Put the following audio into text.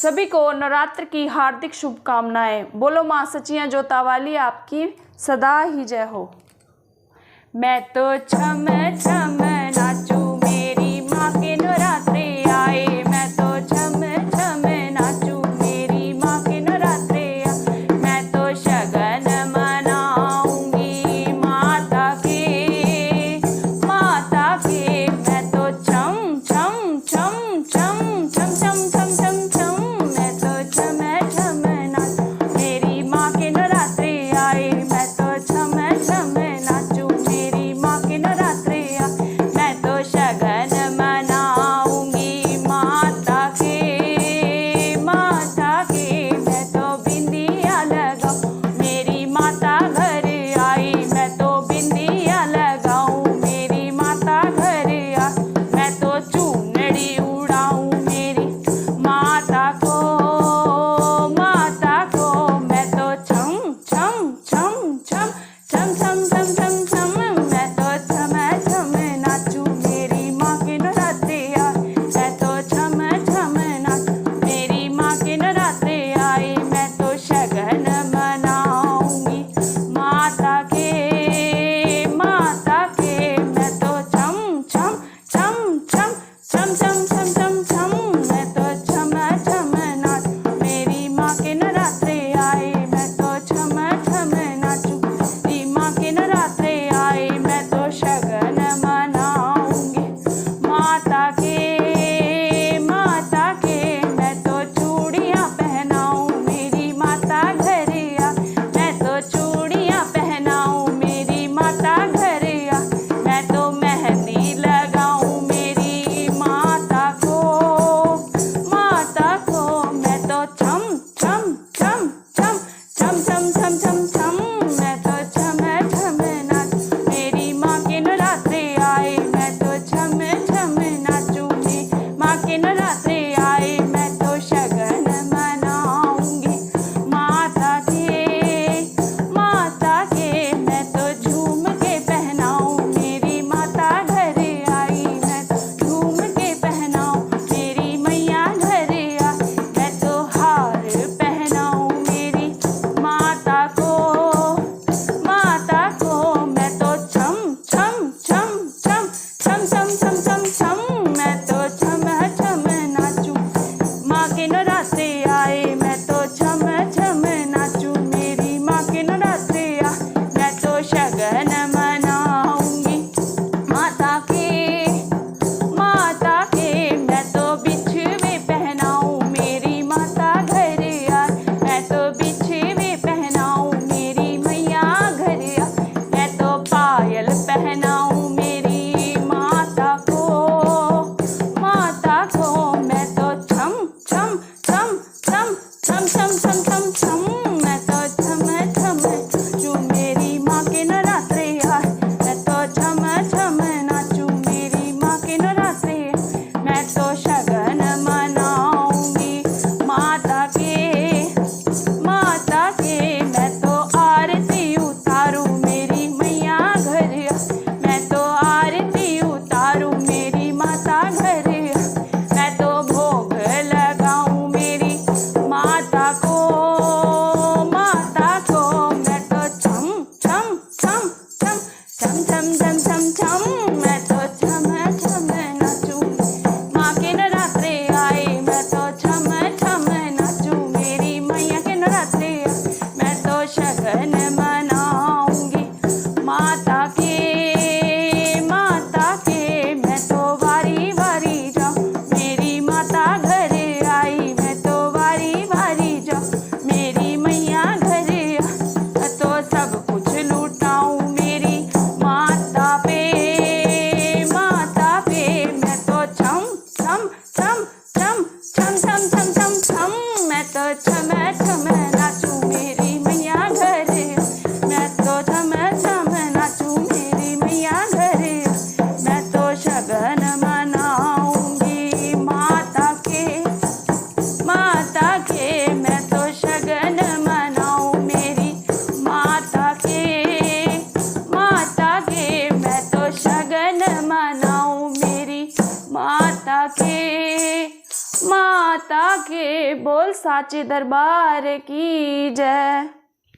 सभी को नवरात्र की हार्दिक शुभकामनाएं। बोलो माँ सचिया जोता वाली, आपकी सदा ही जय हो। मैं तो छम छम नाचू मेरी माँ के नवरात्रे आए, मैं तो छम छम नाचू मेरी माँ के नवरात्रे आए। मैं तो शगन मनाऊंगी माता के, मैं तो छम छम छम छम छम छम छम छम छम, मैं तो छम छम नाचू मेरी माँ के नवरात्रे आए, मैं तो छम छम नाचू मेरी माँ के नवरात्रे आए। मैं तो शगन मनाऊंगी माता के, मैं तो बिंदिया लगाऊं मेरी माता घर आई, मैं तो बिंदिया लगाऊं मेरी माता घर आई। मैं तो चूनड़ी उड़ाऊं मेरी माता को, मैं तो छम छम छम छम छम छम छम छम छम, मैं तो छम छम नाचू मेरी माँ के नवरात्रे आए, मैं तो छम छम नाचू मेरी माँ के नवरात्रे आए। मैं तो शगन मनाऊंगी माता के, मैं तो छम छम छम छम छम छम छम छम छम, मैं तो छम छम नाचू मेरी माँ के नवरात्रे आए, मैं तो छम छम नाचू मेरी माँ के नवरात्रे आए। मैं तो शगन मनाऊंगी माता के, मैं तो चूड़ियाँ पहनाऊं मेरी माता घर आ, मैं तो चूड़ियाँ पहनाऊं मेरी माता घर आ। मैं तो मेहंदी लगाऊं मेरी माता को, मैं तो छम छम छम छम छम छम छम छम छम, मैं तो छम छम नाचू मेरी माँ के नवरात्रे आए, मैं तो छम छम नाचू मेरी माँ के नवरात्रे आए। मैं तो शगन मनाऊंगी माता के, मैं तो झूम के पहनाऊं मेरी माता घर आई, मैं तो झूम के पहनाऊं मेरी मैया घर आई। मैं तो हार पहनाऊं मेरी माता को, मैं तो छम छम छम छम छम छम छम छम छम, मैं तो छम छम नाचू माँ के नवरात्रे आए, मैं तो छम छम नाचू मेरी माँ के नवरात्रे आए। मैं तो शगन मनाऊंगी माता के, मैं तो बिछवे पहनाऊं मेरी माता घर आए, मैं तो बिछवे पहनाऊं मेरी मैया घर आए। मैं तो पायल पहनाऊं मेरी माता को, मैं तो छम छम छम छम छम छम छम छम छम, मैं तो छम छम नाचू मेरी माँ के नवरात्रे आए, मैं तो छम छम नाचू मेरी माँ के नवरात्रे आए। मैं तो शगन मनाऊंगी माता के, मैं तो आरती उतारूं मेरी मैया घर आए, मैं तो आरती उतारूं मेरी माता घर आए। मैं तो भोग लगाऊं मेरी माता को, मैं तो छम छम छम छम छम छम छम छम छम, मैं तो छम छम नाचू माँ के नवरात्रे आए, मैं तो छम छम नाचू मेरी मैया के नवरात्रे आए। मैं तो शगन मनाऊंगी माता के, मैं तो वारी वारी जाऊं मेरी माता घर आई, मैं तो वारी वारी जाऊं मेरी मैया घर आई। मैं तो सब कुछ लूटाऊं मेरी माता पे, मैं तो छम छम छम छम छम छम छम छम छम, मैं तो छम छम नाचू मेरी मैया घर आई, मैं तो छम छम नाचू मेरी मैया घर आई। मैं तो शगन मनाऊंगी माता के, मैं तो शगन मनाऊं मेरी माता के, मैं तो शगन मनाऊं मेरी माता के, बोल साचे दरबार की जय।